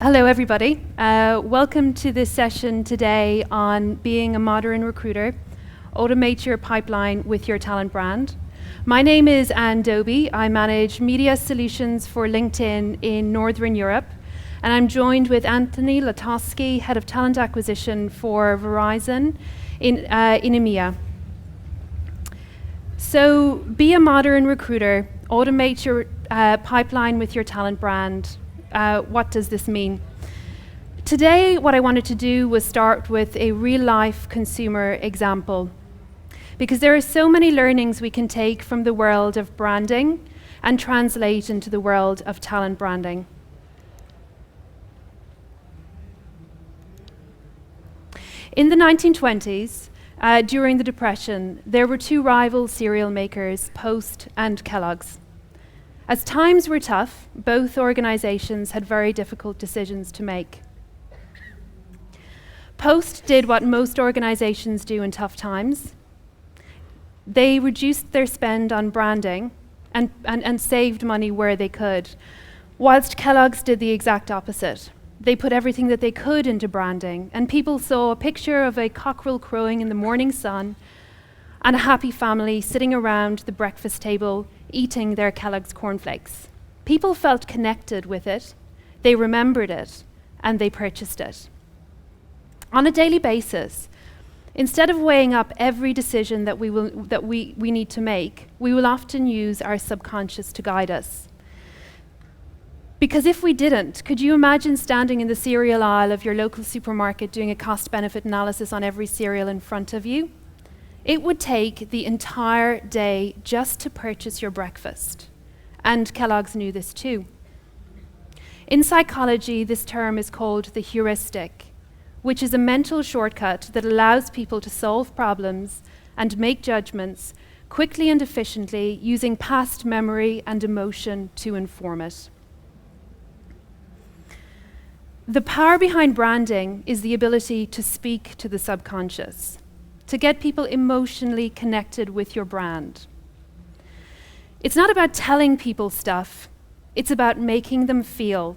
Hello, everybody. Welcome to this session today on being a modern recruiter. Automate your pipeline with your talent brand. My name is Anne Doby. I manage media solutions for LinkedIn in Northern Europe. And I'm joined with Anthony Latosky, Head of Talent Acquisition for Verizon in EMEA. So be a modern recruiter. Automate your pipeline with your talent brand. What does this mean? Today, what I wanted to do was start with a real-life consumer example, because there are so many learnings we can take from the world of branding and translate into the world of talent branding. In the 1920s, during the Depression, there were two rival cereal makers, Post and Kellogg's. As times were tough, both organizations had very difficult decisions to make. Post did what most organizations do in tough times. They reduced their spend on branding and saved money where they could, whilst Kellogg's did the exact opposite. They put everything that they could into branding, and people saw a picture of a cockerel crowing in the morning sun and a happy family sitting around the breakfast table eating their Kellogg's cornflakes. People felt connected with it, they remembered it, and they purchased it. On a daily basis, instead of weighing up every decision that we need to make, we will often use our subconscious to guide us. Because if we didn't, could you imagine standing in the cereal aisle of your local supermarket doing a cost-benefit analysis on every cereal in front of you? It would take the entire day just to purchase your breakfast. And Kellogg's knew this too. In psychology, this term is called the heuristic, which is a mental shortcut that allows people to solve problems and make judgments quickly and efficiently using past memory and emotion to inform it. The power behind branding is the ability to speak to the subconscious, to get people emotionally connected with your brand. It's not about telling people stuff, it's about making them feel.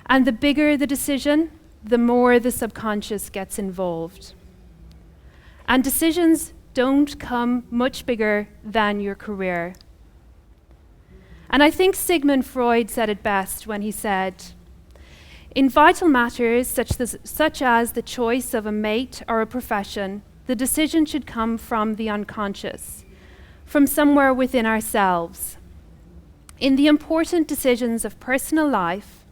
And the bigger the decision, the more the subconscious gets involved. And decisions don't come much bigger than your career. And I think Sigmund Freud said it best when he said, in vital matters such as the choice of a mate or a profession, the decision should come from the unconscious, from somewhere within ourselves. In the important decisions of personal life,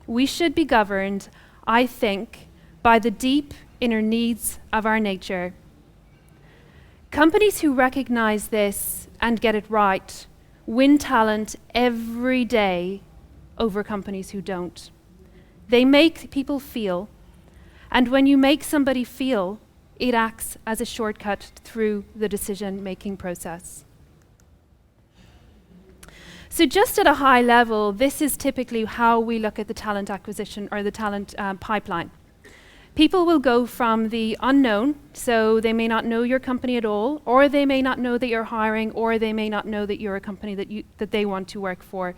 we should be governed, I think, by the deep inner needs of our nature. Companies who recognize this and get it right win talent every day over companies who don't. They make people feel, and when you make somebody feel, it acts as a shortcut through the decision-making process. So just at a high level, this is typically how we look at the talent acquisition or the talent pipeline. People will go from the unknown, so they may not know your company at all, or they may not know that you're hiring, or they may not know that you're a company that they want to work for,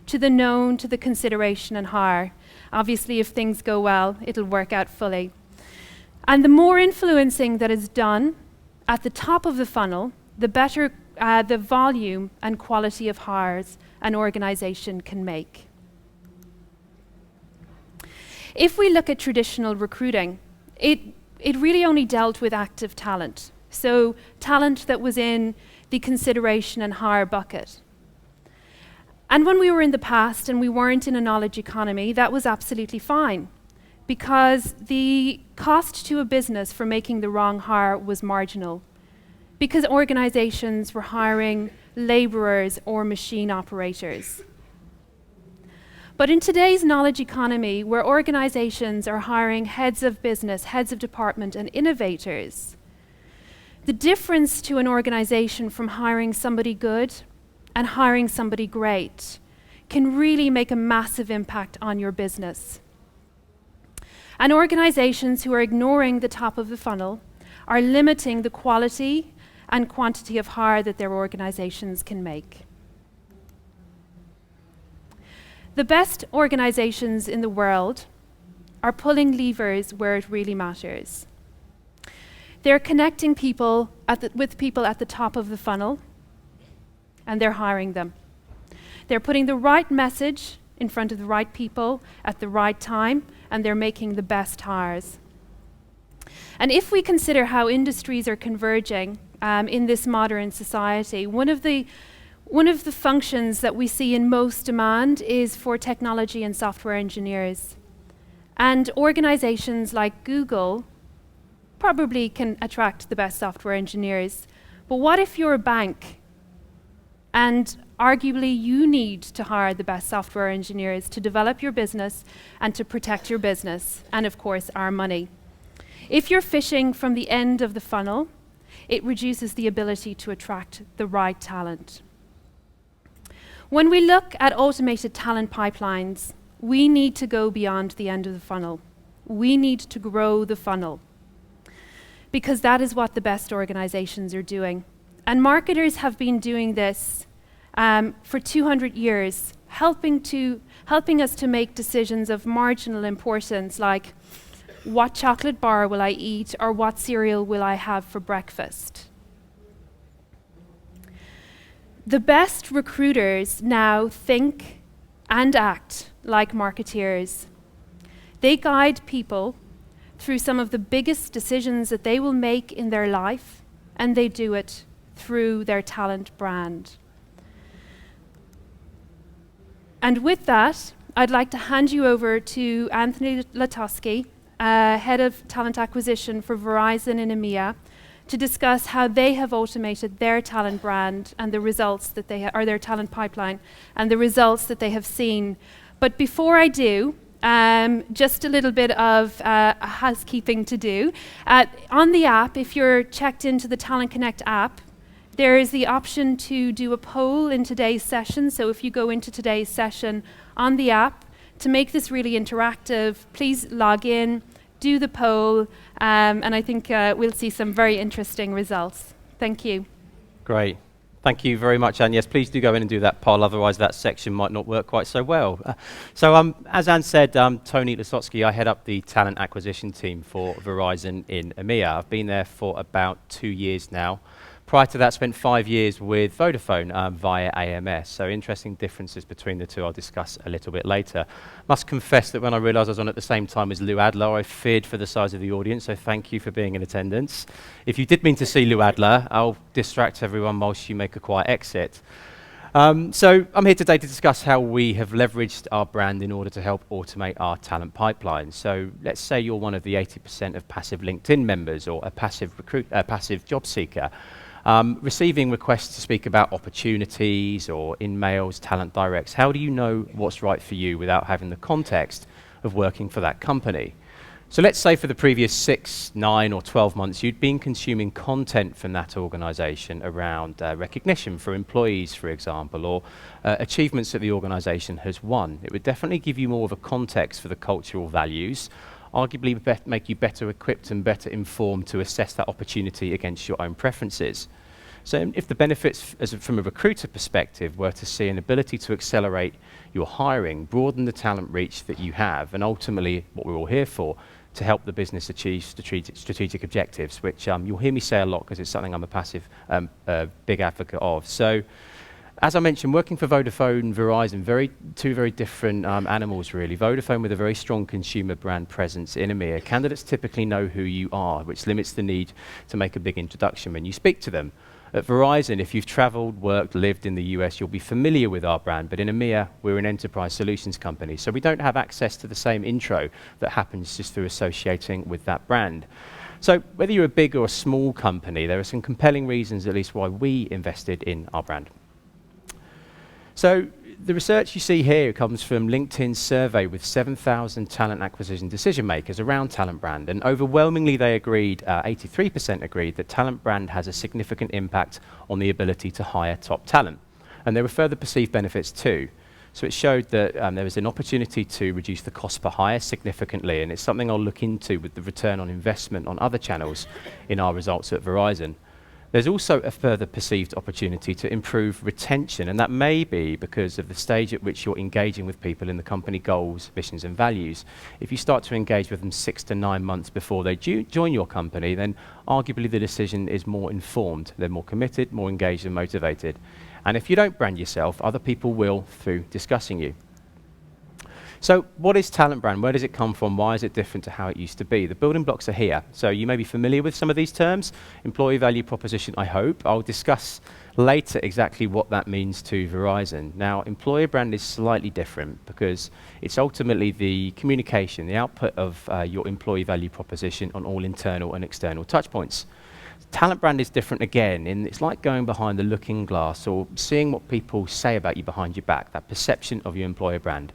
to the known, to the consideration and hire. Obviously, if things go well, it'll work out fully. And the more influencing that is done at the top of the funnel, the better the volume and quality of hires an organization can make. If we look at traditional recruiting, it really only dealt with active talent. So talent that was in the consideration and hire bucket. And when we were in the past and we weren't in a knowledge economy, that was absolutely fine, because the cost to a business for making the wrong hire was marginal, because organizations were hiring laborers or machine operators. But in today's knowledge economy, where organizations are hiring heads of business, heads of department, and innovators, the difference to an organization from hiring somebody good and hiring somebody great can really make a massive impact on your business. And organizations who are ignoring the top of the funnel are limiting the quality and quantity of hire that their organizations can make. The best organizations in the world are pulling levers where it really matters. They're connecting people with people at the top of the funnel, and they're hiring them. They're putting the right message in front of the right people at the right time, and they're making the best hires. And if we consider how industries are converging in this modern society, one of the functions that we see in most demand is for technology and software engineers. And organizations like Google probably can attract the best software engineers. But what if you're a bank and arguably you need to hire the best software engineers to develop your business and to protect your business and, of course, our money? If you're fishing from the end of the funnel, it reduces the ability to attract the right talent. When we look at automated talent pipelines, we need to go beyond the end of the funnel. We need to grow the funnel, because that is what the best organizations are doing. And marketers have been doing this for 200 years, helping us to make decisions of marginal importance, like what chocolate bar will I eat or what cereal will I have for breakfast. The best recruiters now think and act like marketeers. They guide people through some of the biggest decisions that they will make in their life, and they do it through their talent brand. And with that, I'd like to hand you over to Anthony Latosky, Head of Talent Acquisition for Verizon in EMEA, to discuss how they have automated their talent brand and the results that they or their talent pipeline and the results that they have seen. But before I do, just a little bit of housekeeping to do. On the app, if you're checked into the Talent Connect app, there is the option to do a poll in today's session. So if you go into today's session on the app, to make this really interactive, please log in, do the poll, and I think we'll see some very interesting results. Thank you. Great. Thank you very much, Anne. Yes, please do go in and do that poll, otherwise that section might not work quite so well. As Anne said, Tony Laslotsky, I head up the talent acquisition team for Verizon in EMEA. I've been there for about 2 years now. Prior to that, spent 5 years with Vodafone via AMS. So interesting differences between the two I'll discuss a little bit later. Must confess that when I realised I was on at the same time as Lou Adler, I feared for the size of the audience, so thank you for being in attendance. If you did mean to see Lou Adler, I'll distract everyone whilst you make a quiet exit. So I'm here today to discuss how we have leveraged our brand in order to help automate our talent pipeline. So let's say you're one of the 80% of passive LinkedIn members or a passive job seeker. Receiving requests to speak about opportunities or in mails, talent directs. How do you know what's right for you without having the context of working for that company? So let's say for the previous 6, 9 or 12 months you'd been consuming content from that organization around recognition for employees, for example, or achievements that the organization has won. It would definitely give you more of a context for the cultural values, arguably make you better equipped and better informed to assess that opportunity against your own preferences. So if the benefits from a recruiter perspective were to see an ability to accelerate your hiring, broaden the talent reach that you have, and ultimately what we're all here for, to help the business achieve strategic objectives, which you'll hear me say a lot because it's something I'm a big advocate of. So as I mentioned, working for Vodafone, Verizon, two very different animals really. Vodafone with a very strong consumer brand presence in EMEA. Candidates typically know who you are, which limits the need to make a big introduction when you speak to them. At Verizon, if you've traveled, worked, lived in the US, you'll be familiar with our brand, but in EMEA, we're an enterprise solutions company, so we don't have access to the same intro that happens just through associating with that brand. So whether you're a big or a small company, there are some compelling reasons at least why we invested in our brand. So the research you see here comes from LinkedIn's survey with 7,000 talent acquisition decision makers around talent brand, and overwhelmingly they agreed, 83% agreed, that talent brand has a significant impact on the ability to hire top talent. And there were further perceived benefits too. So it showed that there was an opportunity to reduce the cost per hire significantly, and it's something I'll look into with the return on investment on other channels in our results at Verizon. There's also a further perceived opportunity to improve retention, and that may be because of the stage at which you're engaging with people in the company goals, visions, and values. If you start to engage with them 6 to 9 months before they join your company, then arguably the decision is more informed. They're more committed, more engaged, and motivated. And if you don't brand yourself, other people will through discussing you. So what is talent brand? Where does it come from? Why is it different to how it used to be? The building blocks are here. So you may be familiar with some of these terms. Employee value proposition, I hope. I'll discuss later exactly what that means to Verizon. Now, employer brand is slightly different because it's ultimately the communication, the output of your employee value proposition on all internal and external touchpoints. Talent brand is different again, and it's like going behind the looking glass or seeing what people say about you behind your back, that perception of your employer brand.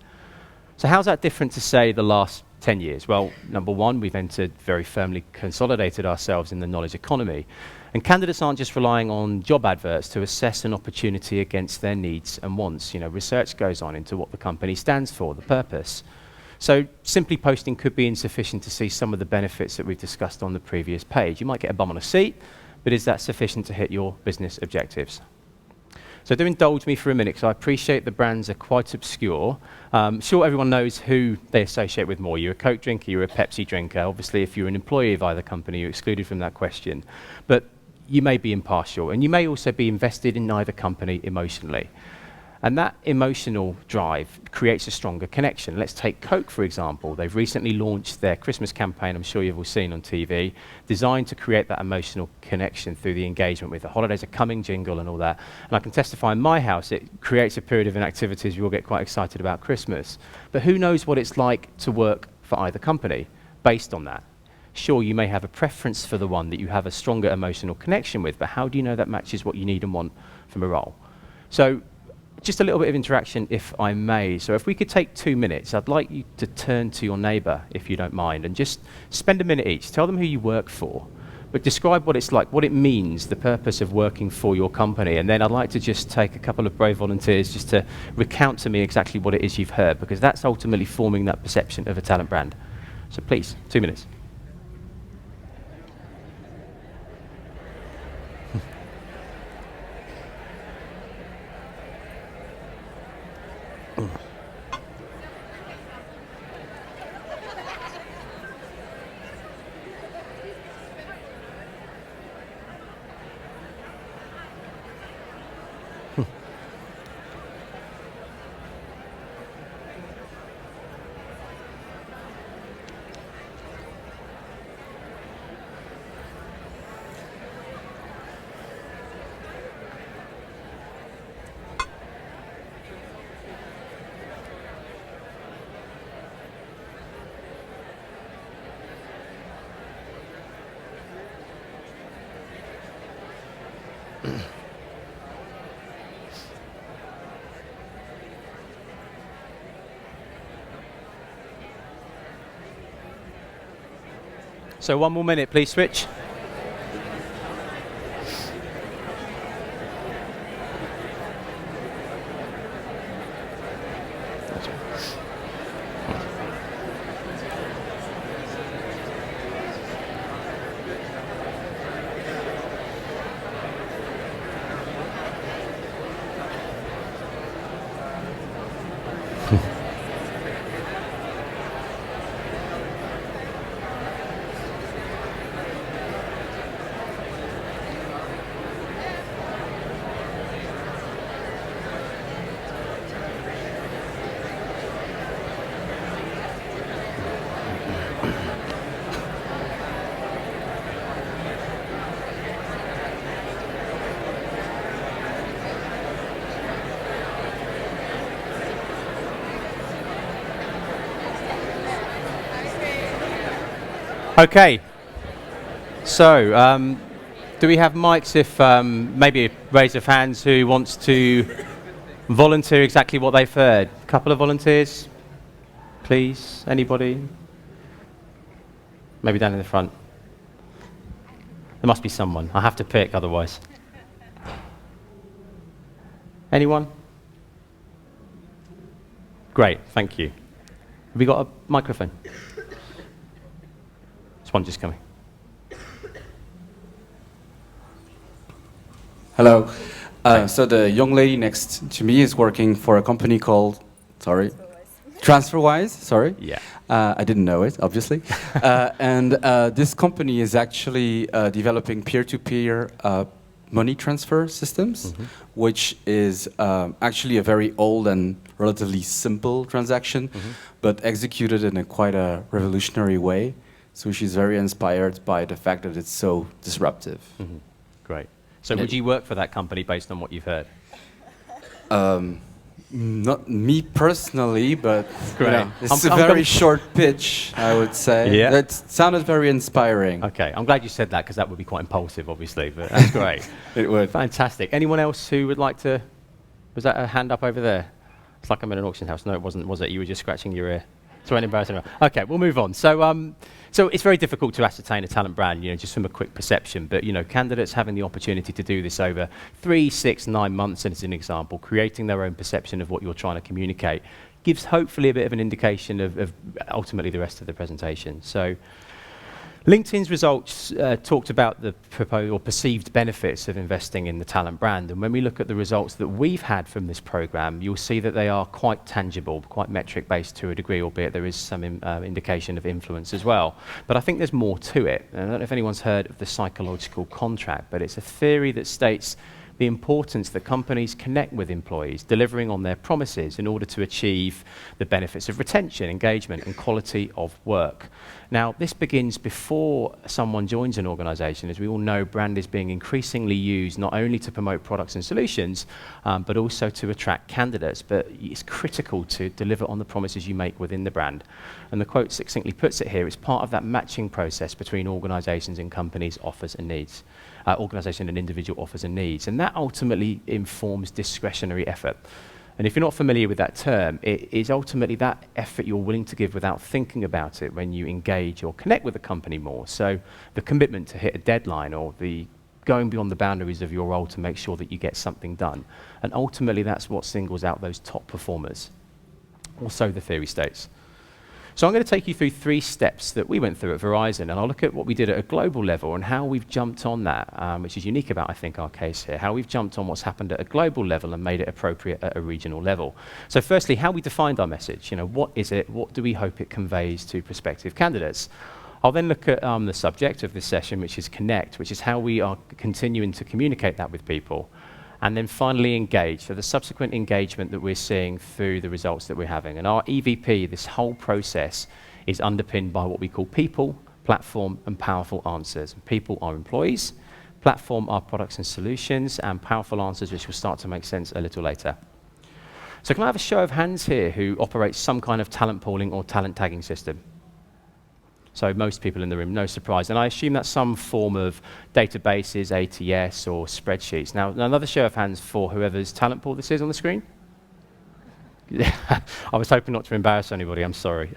So how's that different to, say, the last 10 years? Well, number one, we've very firmly consolidated ourselves in the knowledge economy. And candidates aren't just relying on job adverts to assess an opportunity against their needs and wants. You know, research goes on into what the company stands for, the purpose. So simply posting could be insufficient to see some of the benefits that we've discussed on the previous page. You might get a bum on a seat, but is that sufficient to hit your business objectives? So do indulge me for a minute, because I appreciate the brands are quite obscure. Sure, everyone knows who they associate with more. You're a Coke drinker, you're a Pepsi drinker. Obviously, if you're an employee of either company, you're excluded from that question. But you may be impartial, and you may also be invested in neither company emotionally. And that emotional drive creates a stronger connection. Let's take Coke, for example. They've recently launched their Christmas campaign, I'm sure you've all seen on TV, designed to create that emotional connection through the engagement with the holidays are coming jingle and all that. And I can testify in my house, it creates a period of activities we all get quite excited about Christmas. But who knows what it's like to work for either company based on that? Sure, you may have a preference for the one that you have a stronger emotional connection with, but how do you know that matches what you need and want from a role? So, just a little bit of interaction, if I may. So if we could take 2 minutes, I'd like you to turn to your neighbour, if you don't mind, and just spend a minute each. Tell them who you work for, but describe what it's like, what it means, the purpose of working for your company. And then I'd like to just take a couple of brave volunteers just to recount to me exactly what it is you've heard, because that's ultimately forming that perception of a talent brand. So please, 2 minutes. So 1 more minute, please switch. Okay, so do we have mics? If maybe a raise of hands who wants to volunteer exactly what they've heard. A couple of volunteers, please. Anybody? Maybe down in the front. There must be someone. I have to pick otherwise. Anyone? Great, thank you. Have we got a microphone? There's one just coming. Hello. So the young lady next to me is working for a company called, sorry, TransferWise. Sorry. Yeah. I didn't know it, obviously. And this company is actually developing peer-to-peer money transfer systems, which is actually a very old and relatively simple transaction, but executed in a quite a revolutionary way. So she's very inspired by the fact that it's so disruptive. Great. So would you work for that company based on what you've heard? Not me personally, but Great. It's a very short pitch, I would say. Yeah. That sounded very inspiring. Okay, I'm glad you said that because that would be quite impulsive, obviously, but that's great. It would. Fantastic. Anyone else who would like to? Was that a hand up over there? It's like I'm in an auction house. No, it wasn't, was it? You were just scratching your ear. It's very embarrassing. Okay, we'll move on. So it's very difficult to ascertain a talent brand, just from a quick perception. But candidates having the opportunity to do this over 3, 6, 9 months, as an example, creating their own perception of what you're trying to communicate, gives hopefully a bit of an indication of ultimately the rest of the presentation. So LinkedIn's results talked about the proposed or perceived benefits of investing in the talent brand. And when we look at the results that we've had from this program, you'll see that they are quite tangible, quite metric-based to a degree, albeit there is some indication of influence as well. But I think there's more to it. And I don't know if anyone's heard of the psychological contract, but it's a theory that states the importance that companies connect with employees, delivering on their promises in order to achieve the benefits of retention, engagement, and quality of work. Now, this begins before someone joins an organization. As we all know, brand is being increasingly used not only to promote products and solutions, but also to attract candidates. But it's critical to deliver on the promises you make within the brand. And the quote succinctly puts it here, it's part of that matching process between organizations and companies' offers and needs. Organisation and individual offers and needs. And that ultimately informs discretionary effort. And if you're not familiar with that term, it is ultimately that effort you're willing to give without thinking about it when you engage or connect with the company more. So the commitment to hit a deadline or the going beyond the boundaries of your role to make sure that you get something done. And ultimately that's what singles out those top performers. Also the theory states. So I'm going to take you through 3 steps that we went through at Verizon, and I'll look at what we did at a global level and how we've jumped on that, which is unique about, I think, our case here, how we've jumped on what's happened at a global level and made it appropriate at a regional level. So firstly, how we defined our message. What is it? What do we hope it conveys to prospective candidates? I'll then look at the subject of this session, which is connect, which is how we are continuing to communicate that with people. And then finally engage, so the subsequent engagement that we're seeing through the results that we're having. And our EVP, this whole process, is underpinned by what we call people, platform, and powerful answers. And people are employees, platform are products and solutions, and powerful answers, which will start to make sense a little later. So can I have a show of hands here who operates some kind of talent pooling or talent tagging system? So most people in the room, no surprise. And I assume that's some form of databases, ATS, or spreadsheets. Now, another show of hands for whoever's talent pool this is on the screen. I was hoping not to embarrass anybody, I'm sorry.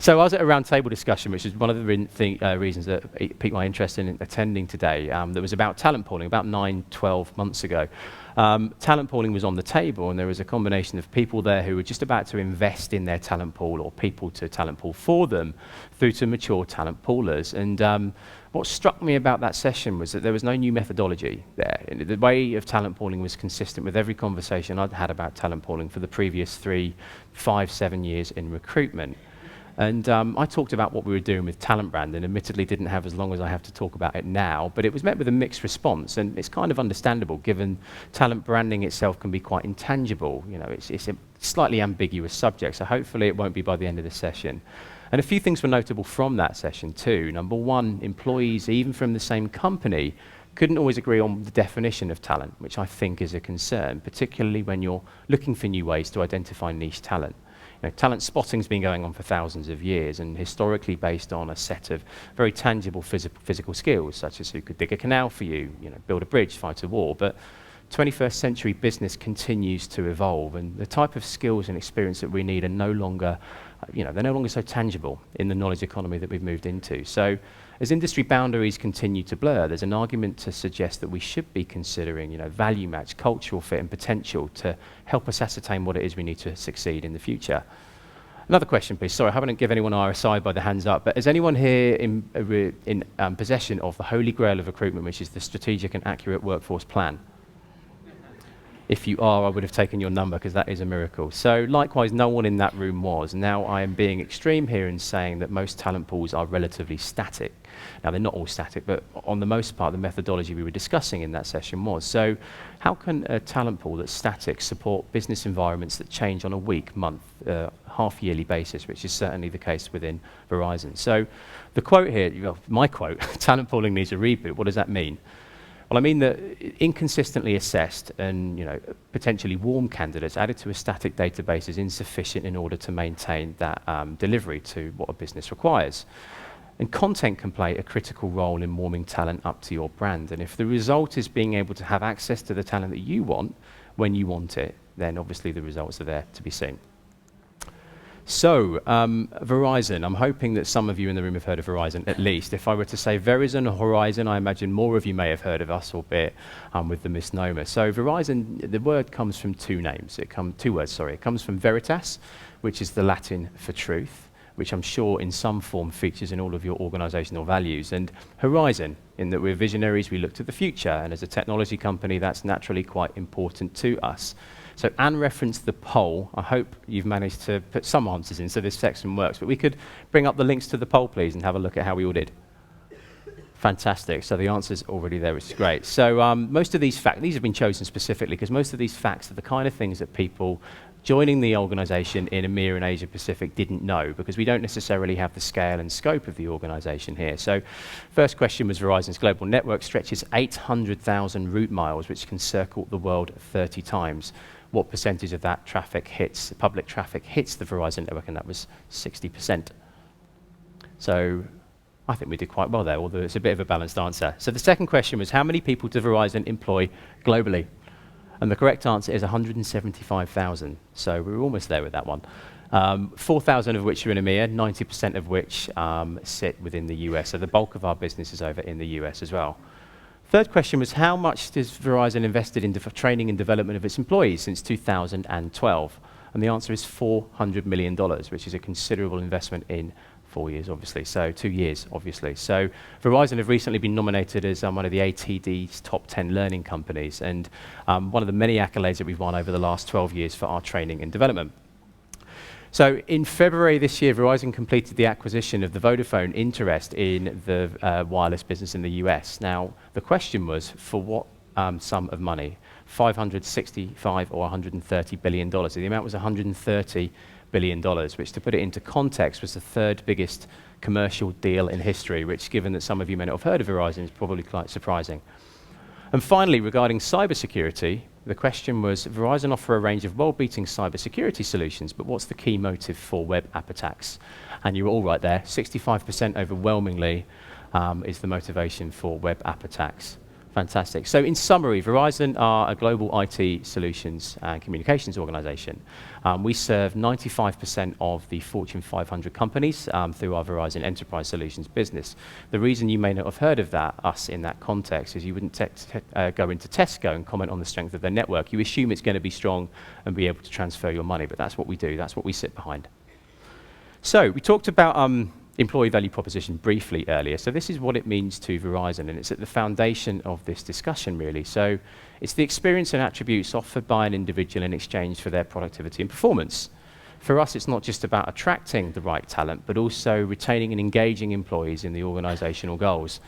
So I was at a roundtable discussion, which is one of the reasons that piqued my interest in attending today, that was about talent pooling, about 9, 12 months ago. Talent pooling was on the table, and there was a combination of people there who were just about to invest in their talent pool or people to talent pool for them through to mature talent poolers. And what struck me about that session was that there was no new methodology there. The way of talent pooling was consistent with every conversation I'd had about talent pooling for the previous 3, 5, 7 years in recruitment. And I talked about what we were doing with talent brand, and admittedly didn't have as long as I have to talk about it now, but it was met with a mixed response, and it's kind of understandable given talent branding itself can be quite intangible. It's a slightly ambiguous subject, so hopefully it won't be by the end of the session. And a few things were notable from that session too. Number one, employees, even from the same company, couldn't always agree on the definition of talent, which I think is a concern, particularly when you're looking for new ways to identify niche talent. Talent spotting's been going on for thousands of years and historically based on a set of very tangible physical skills, such as who could dig a canal for you, build a bridge, fight a war. But 21st century business continues to evolve, and the type of skills and experience that we need are no longer, they're no longer so tangible in the knowledge economy that we've moved into. So as industry boundaries continue to blur, there's an argument to suggest that we should be considering, value match, cultural fit, and potential to help us ascertain what it is we need to succeed in the future. Another question, please. Sorry, I haven't given anyone RSI by the hands up, but is anyone here in possession of the holy grail of recruitment, which is the strategic and accurate workforce plan? If you are, I would have taken your number because that is a miracle. So likewise, no one in that room was. Now I am being extreme here in saying that most talent pools are relatively static. Now they're not all static, but on the most part, the methodology we were discussing in that session was. So how can a talent pool that's static support business environments that change on a week, month, half-yearly basis, which is certainly the case within Verizon? So the quote here, well, my quote, talent pooling needs a reboot. What does that mean? Well, I mean that inconsistently assessed and potentially warm candidates added to a static database is insufficient in order to maintain that delivery to what a business requires. And content can play a critical role in warming talent up to your brand. And if the result is being able to have access to the talent that you want when you want it, then obviously the results are there to be seen. So, Verizon, I'm hoping that some of you in the room have heard of Verizon, at least. If I were to say Verizon or Horizon, I imagine more of you may have heard of us, albeit with the misnomer. So Verizon, the word comes from two words. It comes from veritas, which is the Latin for truth, which I'm sure in some form features in all of your organizational values, and horizon, in that we're visionaries, we look to the future, and as a technology company, that's naturally quite important to us. So Anne referenced the poll. I hope you've managed to put some answers in so this section works, but we could bring up the links to the poll, please, and have a look at how we all did. Fantastic. So the answer's already there, which is great. So most of these facts, these have been chosen specifically because most of these facts are the kind of things that people joining the organization in EMEA and Asia Pacific didn't know, because we don't necessarily have the scale and scope of the organization here. So first question was Verizon's global network stretches 800,000 route miles, which can circle the world 30 times. What percentage of that traffic hits, public traffic hits the Verizon network? And that was 60%. So I think we did quite well there, although it's a bit of a balanced answer. So the second question was, how many people does Verizon employ globally? And the correct answer is 175,000. So we were almost there with that one. 4,000 of which are in EMEA, 90% of which sit within the US. So the bulk of our business is over in the US as well. Third question was, how much does Verizon invested in training and development of its employees since 2012? And the answer is $400 million, which is a considerable investment in 4 years, obviously. So 2 years, obviously. So Verizon have recently been nominated as one of the ATD's top 10 learning companies, and one of the many accolades that we've won over the last 12 years for our training and development. So in February this year, Verizon completed the acquisition of the Vodafone interest in the wireless business in the US. Now, the question was, for what sum of money? 565 or $130 billion. So the amount was $130 billion, which, to put it into context, was the third biggest commercial deal in history, which, given that some of you may not have heard of Verizon, is probably quite surprising. And finally, regarding cybersecurity, the question was, Verizon offer a range of world-beating cybersecurity solutions, but what's the key motive for web app attacks? And you were all right there. 65% overwhelmingly is the motivation for web app attacks. Fantastic. So in summary, Verizon are a global IT solutions and communications organization. We serve 95% of the Fortune 500 companies through our Verizon Enterprise Solutions business. The reason you may not have heard of us in that context is you wouldn't go into Tesco and comment on the strength of their network. You assume it's going to be strong and be able to transfer your money, but that's what we do. That's what we sit behind. So we talked about employee value proposition briefly earlier. So this is what it means to Verizon, and it's at the foundation of this discussion, really. So it's the experience and attributes offered by an individual in exchange for their productivity and performance. For us, it's not just about attracting the right talent, but also retaining and engaging employees in the organizational goals.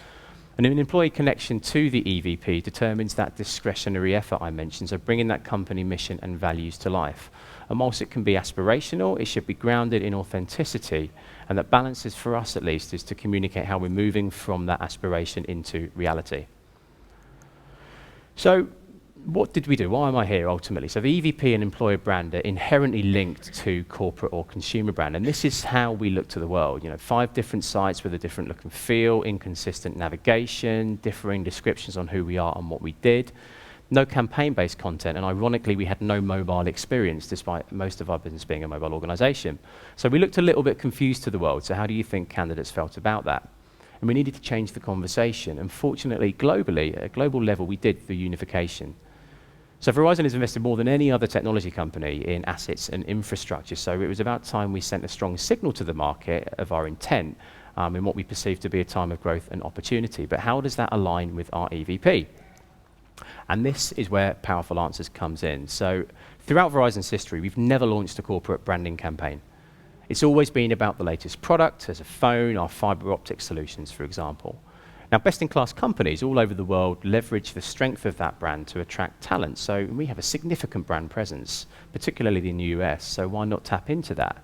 And an employee connection to the EVP determines that discretionary effort I mentioned, so bringing that company mission and values to life. And whilst it can be aspirational, it should be grounded in authenticity. And that balance is, for us at least, is to communicate how we're moving from that aspiration into reality. So what did we do? Why am I here ultimately? So the EVP and employer brand are inherently linked to corporate or consumer brand. And this is how we look to the world. 5 different sites with a different look and feel, inconsistent navigation, differing descriptions on who we are and what we did. No campaign-based content, and ironically, we had no mobile experience, despite most of our business being a mobile organization. So we looked a little bit confused to the world. So how do you think candidates felt about that? And we needed to change the conversation. And fortunately, globally, at a global level, we did the unification. So Verizon has invested more than any other technology company in assets and infrastructure. So it was about time we sent a strong signal to the market of our intent in what we perceive to be a time of growth and opportunity. But how does that align with our EVP? And this is where Powerful Answers comes in. So throughout Verizon's history, we've never launched a corporate branding campaign. It's always been about the latest product, as a phone, our fiber optic solutions, for example. Now, best-in-class companies all over the world leverage the strength of that brand to attract talent. So we have a significant brand presence, particularly in the US, so why not tap into that?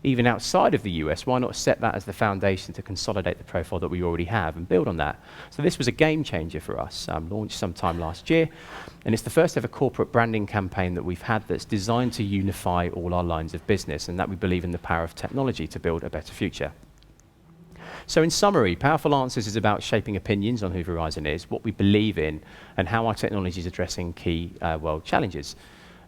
Even outside of the US, why not set that as the foundation to consolidate the profile that we already have and build on that? So this was a game changer for us, launched sometime last year, and it's the first ever corporate branding campaign that we've had that's designed to unify all our lines of business, and that we believe in the power of technology to build a better future. So in summary, Powerful Answers is about shaping opinions on who Verizon is, what we believe in, and how our technology is addressing key world challenges.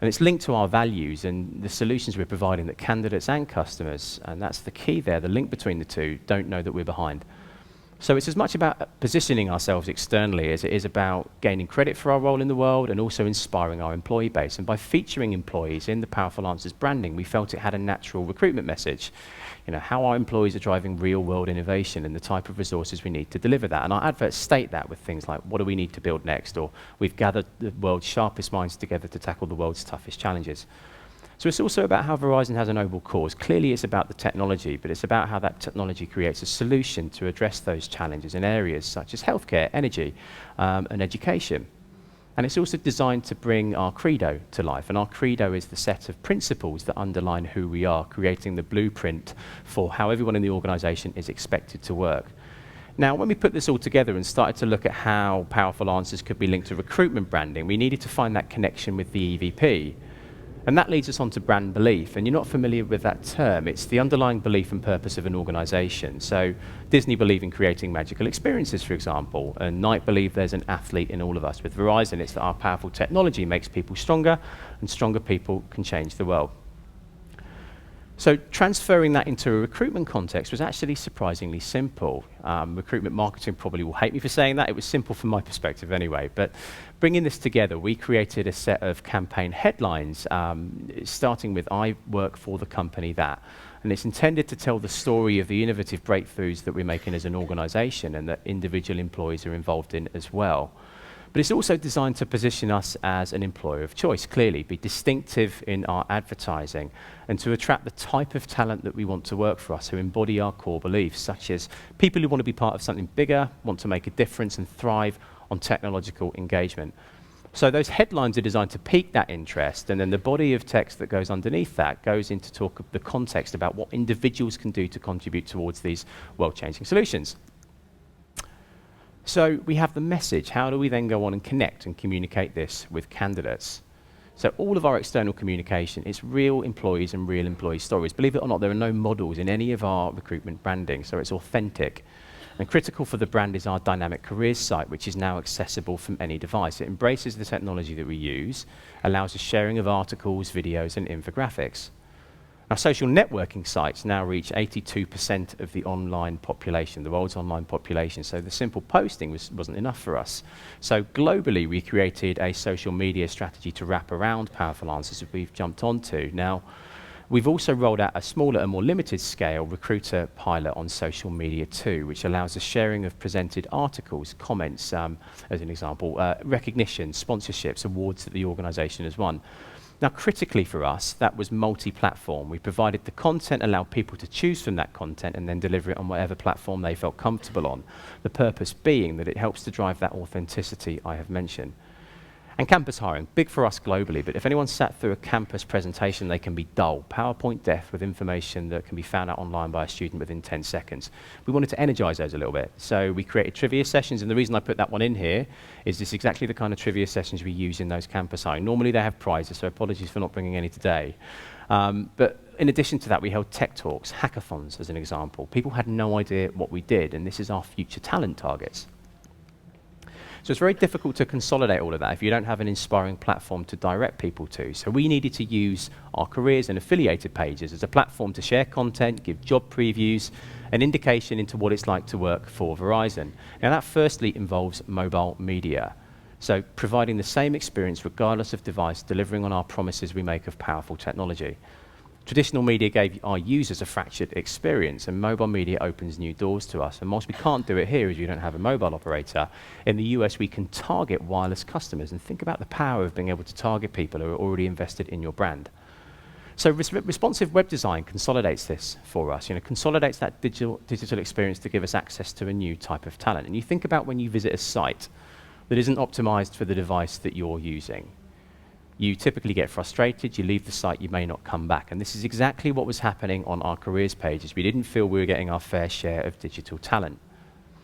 And it's linked to our values and the solutions we're providing that candidates and customers, and that's the key there, the link between the two, don't know that we're behind. So it's as much about positioning ourselves externally as it is about gaining credit for our role in the world and also inspiring our employee base. And by featuring employees in the Powerful Answers branding, we felt it had a natural recruitment message. You know, how our employees are driving real world innovation and the type of resources we need to deliver that. And our adverts state that with things like, what do we need to build next? Or we've gathered the world's sharpest minds together to tackle the world's toughest challenges. So it's also about how Verizon has a noble cause. Clearly it's about the technology, but it's about how that technology creates a solution to address those challenges in areas such as healthcare, energy, and education. And it's also designed to bring our credo to life. And our credo is the set of principles that underline who we are, creating the blueprint for how everyone in the organization is expected to work. Now, when we put this all together and started to look at how Powerful Answers could be linked to recruitment branding, we needed to find that connection with the EVP. And that leads us on to brand belief. And you're not familiar with that term. It's the underlying belief and purpose of an organization. So Disney believe in creating magical experiences, for example, and Nike believe there's an athlete in all of us. With Verizon, it's that our powerful technology makes people stronger, and stronger people can change the world. So transferring that into a recruitment context was actually surprisingly simple. Recruitment marketing probably will hate me for saying that. It was simple from my perspective anyway. But bringing this together, we created a set of campaign headlines, starting with "I work for the company that." And it's intended to tell the story of the innovative breakthroughs that we're making as an organization and that individual employees are involved in as well. But it's also designed to position us as an employer of choice, clearly, be distinctive in our advertising, and to attract the type of talent that we want to work for us, who embody our core beliefs, such as people who want to be part of something bigger, want to make a difference and thrive on technological engagement. So those headlines are designed to pique that interest, and then the body of text that goes underneath that goes into talk of the context about what individuals can do to contribute towards these world-changing solutions. So we have the message. How do we then go on and connect and communicate this with candidates? So all of our external communication is real employees and real employee stories. Believe it or not, there are no models in any of our recruitment branding, so it's authentic. And critical for the brand is our dynamic careers site, which is now accessible from any device. It embraces the technology that we use, allows the sharing of articles, videos, and infographics. Our social networking sites now reach 82% of the online population, the world's online population, so the simple posting wasn't enough for us. So globally, we created a social media strategy to wrap around Powerful Answers that we've jumped onto. Now, we've also rolled out a smaller and more limited scale recruiter pilot on social media too, which allows the sharing of presented articles, comments, as an example, recognition, sponsorships, awards that the organization has won. Now, critically for us, that was multi-platform. We provided the content, allowed people to choose from that content and then deliver it on whatever platform they felt comfortable on. The purpose being that it helps to drive that authenticity I have mentioned. And campus hiring, big for us globally, but if anyone sat through a campus presentation, they can be dull, PowerPoint deaf with information that can be found out online by a student within 10 seconds. We wanted to energize those a little bit, so we created trivia sessions, and the reason I put that one in here is this exactly the kind of trivia sessions we use in those campus hiring. Normally they have prizes, so apologies for not bringing any today. But in addition to that, we held tech talks, hackathons as an example. People had no idea what we did, and this is our future talent targets. So it's very difficult to consolidate all of that if you don't have an inspiring platform to direct people to. So we needed to use our careers and affiliated pages as a platform to share content, give job previews, an indication into what it's like to work for Verizon. Now that firstly involves mobile media. So providing the same experience regardless of device, delivering on our promises we make of powerful technology. Traditional media gave our users a fractured experience, and mobile media opens new doors to us. And whilst we can't do it here as we don't have a mobile operator, in the US we can target wireless customers. And think about the power of being able to target people who are already invested in your brand. So responsive web design consolidates this for us, consolidates that digital experience to give us access to a new type of talent. And you think about when you visit a site that isn't optimized for the device that you're using. You typically get frustrated, you leave the site, you may not come back. And this is exactly what was happening on our careers pages. We didn't feel we were getting our fair share of digital talent.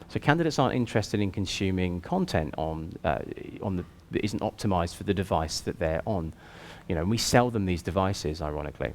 So candidates aren't interested in consuming content that isn't optimized for the device that they're on. And we sell them these devices, ironically.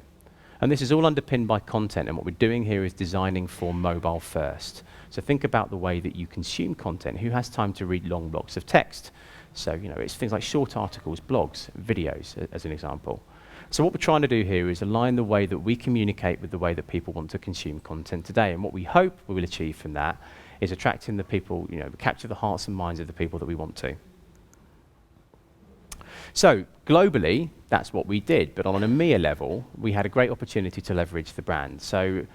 And this is all underpinned by content, and what we're doing here is designing for mobile first. So think about the way that you consume content. Who has time to read long blocks of text? So, it's things like short articles, blogs, videos, as an example. So what we're trying to do here is align the way that we communicate with the way that people want to consume content today. And what we hope we will achieve from that is attracting the people, capture the hearts and minds of the people that we want to. So globally, that's what we did. But on an EMEA level, we had a great opportunity to leverage the brand. So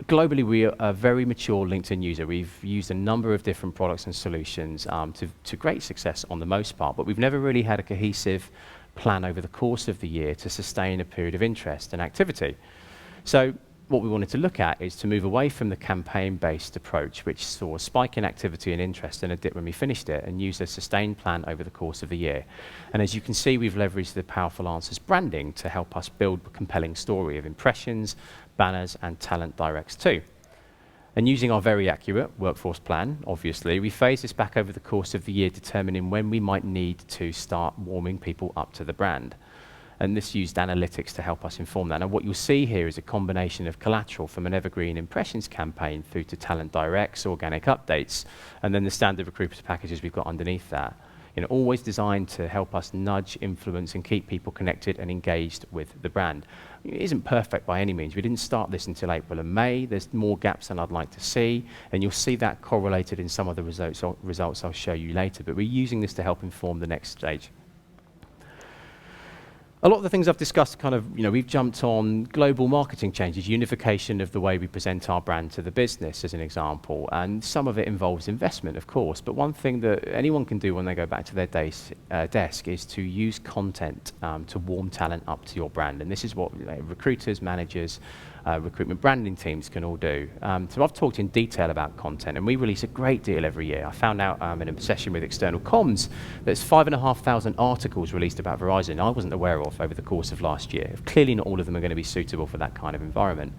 globally, we are a very mature LinkedIn user. We've used a number of different products and solutions to great success on the most part, but we've never really had a cohesive plan over the course of the year to sustain a period of interest and activity. So what we wanted to look at is to move away from the campaign-based approach, which saw a spike in activity and interest and a dip when we finished it, and use a sustained plan over the course of the year. And as you can see, we've leveraged the Powerful Answers branding to help us build a compelling story of impressions, banners, and talent directs too. And using our very accurate workforce plan, obviously, we phased this back over the course of the year, determining when we might need to start warming people up to the brand. And this used analytics to help us inform that. And what you'll see here is a combination of collateral from an evergreen impressions campaign through to talent directs, organic updates, and then the standard recruiters packages we've got underneath that. Always designed to help us nudge, influence, and keep people connected and engaged with the brand. It isn't perfect by any means. We didn't start this until April and May. There's more gaps than I'd like to see, and you'll see that correlated in some of the results I'll show you later. But we're using this to help inform the next stage. A lot of the things I've discussed we've jumped on global marketing changes, unification of the way we present our brand to the business as an example, and some of it involves investment, of course, but one thing that anyone can do when they go back to their desk is to use content to warm talent up to your brand, and this is what recruiters, managers, recruitment branding teams can all do. So I've talked in detail about content, and we release a great deal every year. I found out in a session with external comms there's 5,500 articles released about Verizon I wasn't aware of over the course of last year. Clearly not all of them are going to be suitable for that kind of environment.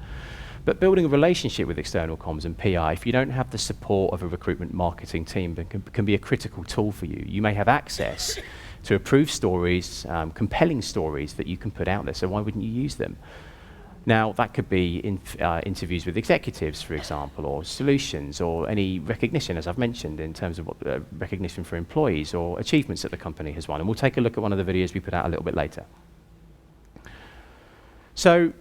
But building a relationship with external comms and PR, if you don't have the support of a recruitment marketing team, then can be a critical tool for you. You may have access to approved stories, compelling stories that you can put out there, so why wouldn't you use them? Now, that could be interviews with executives, for example, or solutions, or any recognition, as I've mentioned, in terms of what, recognition for employees or achievements that the company has won. And we'll take a look at one of the videos we put out a little bit later. So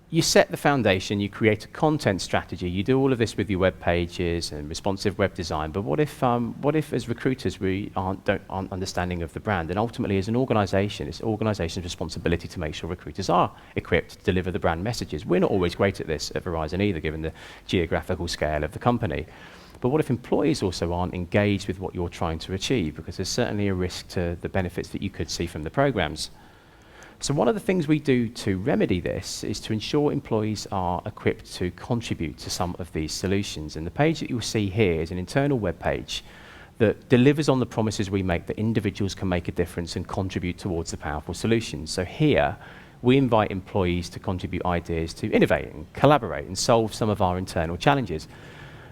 you set the foundation, you create a content strategy, you do all of this with your web pages and responsive web design, but what if as recruiters we aren't understanding of the brand? And ultimately as an organization, it's the organization's responsibility to make sure recruiters are equipped to deliver the brand messages. We're not always great at this at Verizon either, given the geographical scale of the company. But what if employees also aren't engaged with what you're trying to achieve? Because there's certainly a risk to the benefits that you could see from the programs. So one of the things we do to remedy this is to ensure employees are equipped to contribute to some of these solutions. And the page that you'll see here is an internal web page that delivers on the promises we make that individuals can make a difference and contribute towards the powerful solutions. So here, we invite employees to contribute ideas to innovate and collaborate and solve some of our internal challenges.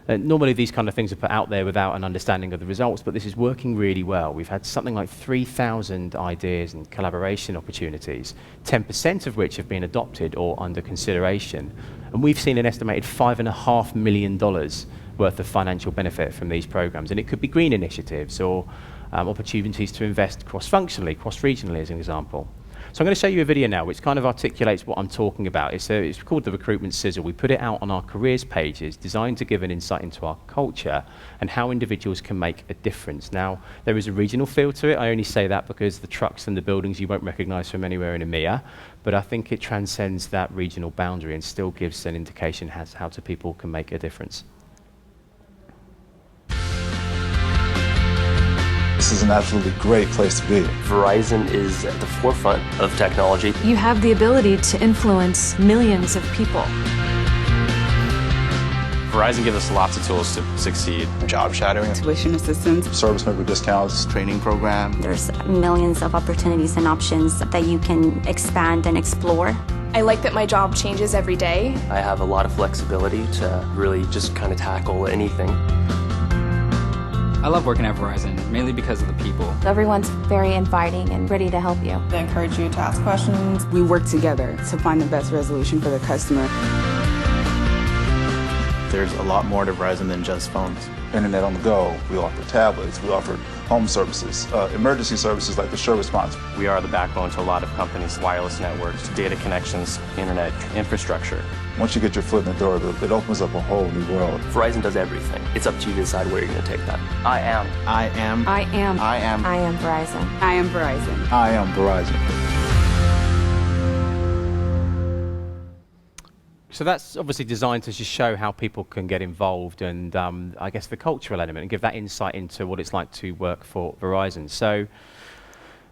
Normally these kind of things are put out there without an understanding of the results, but this is working really well. We've had something like 3,000 ideas and collaboration opportunities, 10% of which have been adopted or under consideration. And we've seen an estimated $5.5 million worth of financial benefit from these programs. And it could be green initiatives or opportunities to invest cross-functionally, cross-regionally as an example. So I'm going to show you a video now which kind of articulates what I'm talking about. It's called the Recruitment Sizzle. We put it out on our careers pages, designed to give an insight into our culture and how individuals can make a difference. Now, there is a regional feel to it. I only say that because the trucks and the buildings you won't recognize from anywhere in EMEA, but I think it transcends that regional boundary and still gives an indication as how to people can make a difference. This is an absolutely great place to be. Verizon is at the forefront of technology. You have the ability to influence millions of people. Verizon gives us lots of tools to succeed. Job shadowing, tuition assistance, service member discounts, training program. There's millions of opportunities and options that you can expand and explore. I like that my job changes every day. I have a lot of flexibility to really just kind of tackle anything. I love working at Verizon, mainly because of the people. Everyone's very inviting and ready to help you. They encourage you to ask questions. We work together to find the best resolution for the customer. There's a lot more to Verizon than just phones. Internet on the go, we offer tablets, we offer home services, emergency services like the Sure Response. We are the backbone to a lot of companies' wireless networks, data connections, internet infrastructure. Once you get your foot in the door, it opens up a whole new world. Verizon does everything. It's up to you to decide where you're going to take that. I am. I am. I am Verizon. I am Verizon. I am Verizon. So that's obviously designed to just show how people can get involved and I guess the cultural element and give that insight into what it's like to work for Verizon. So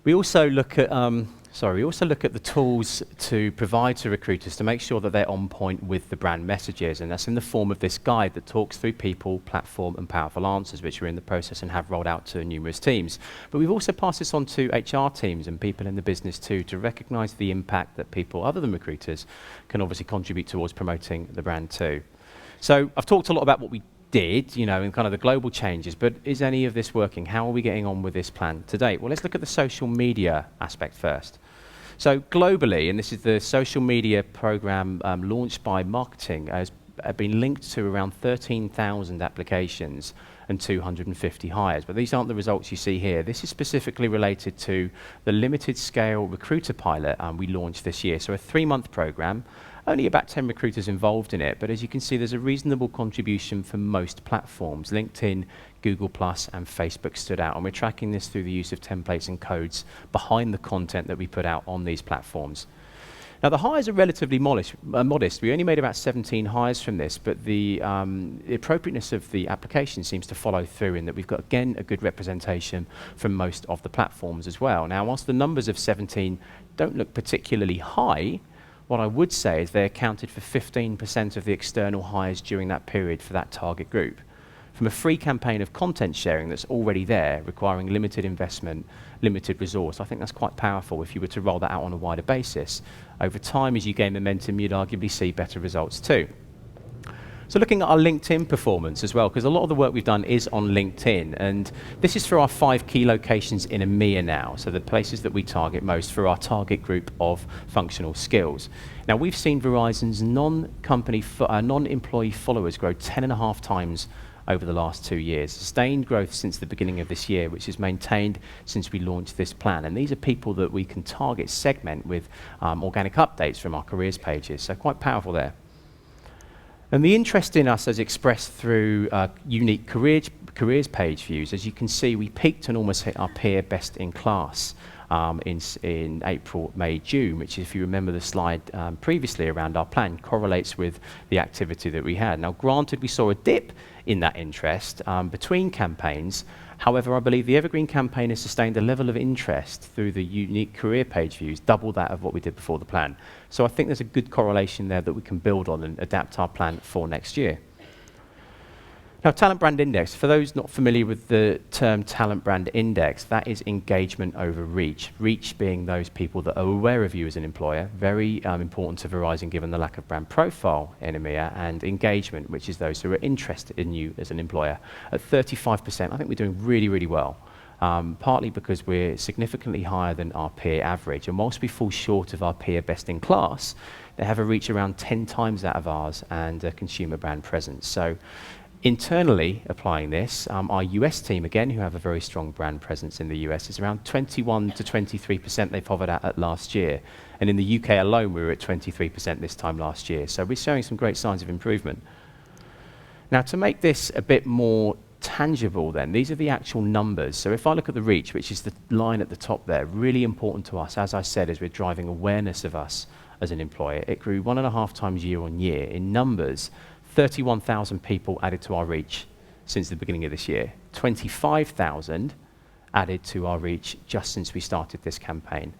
we also look at the tools to provide to recruiters to make sure that they're on point with the brand messages, and that's in the form of this guide that talks through people, platform, and powerful answers, which we're in the process and have rolled out to numerous teams. But we've also passed this on to HR teams and people in the business too, to recognize the impact that people other than recruiters can obviously contribute towards promoting the brand too. So I've talked a lot about what we did, and kind of the global changes, but is any of this working? How are we getting on with this plan to date? Well, let's look at the social media aspect first. So globally, and this is the social media program launched by marketing, has been linked to around 13,000 applications and 250 hires. But these aren't the results you see here. This is specifically related to the limited scale recruiter pilot we launched this year. So a 3-month program, only about 10 recruiters involved in it, but as you can see, there's a reasonable contribution from most platforms. LinkedIn, Google+, and Facebook stood out, and we're tracking this through the use of templates and codes behind the content that we put out on these platforms. Now, the hires are relatively modest. We only made about 17 hires from this, but the appropriateness of the application seems to follow through in that we've got, again, a good representation from most of the platforms as well. Now, whilst the numbers of 17 don't look particularly high, what I would say is they accounted for 15% of the external hires during that period for that target group. From a free campaign of content sharing that's already there, requiring limited investment, limited resource, I think that's quite powerful if you were to roll that out on a wider basis. Over time, as you gain momentum, you'd arguably see better results too. So looking at our LinkedIn performance as well, because a lot of the work we've done is on LinkedIn, and this is for our 5 key locations in EMEA now, so the places that we target most for our target group of functional skills. Now, we've seen Verizon's non-employee followers grow 10.5 times over the last 2 years. Sustained growth since the beginning of this year, which is maintained since we launched this plan. And these are people that we can target, segment with organic updates from our careers pages, so quite powerful there. And the interest in us as expressed through unique careers page views, as you can see, we peaked and almost hit our peer best in class in April, May, June, which, if you remember the slide previously around our plan, correlates with the activity that we had. Now, granted, we saw a dip in that interest between campaigns. However, I believe the Evergreen campaign has sustained a level of interest through the unique career page views, double that of what we did before the plan. So I think there's a good correlation there that we can build on and adapt our plan for next year. Now, Talent Brand Index, for those not familiar with the term Talent Brand Index, that is engagement over reach. Reach being those people that are aware of you as an employer, very important to Verizon given the lack of brand profile in EMEA, and engagement, which is those who are interested in you as an employer. At 35%, I think we're doing really, really well, partly because we're significantly higher than our peer average, and whilst we fall short of our peer best in class, they have a reach around 10 times that of ours and a consumer brand presence. So Internally applying this, our US team, again, who have a very strong brand presence in the US, is around 21 to 23% they've hovered at last year. And in the UK alone, we were at 23% this time last year. So we're showing some great signs of improvement. Now, to make this a bit more tangible then, these are the actual numbers. So if I look at the reach, which is the line at the top there, really important to us, as I said, as we're driving awareness of us as an employer, it grew 1.5 times year on year. In numbers, 31,000 people added to our reach since the beginning of this year. 25,000 added to our reach just since we started this campaign.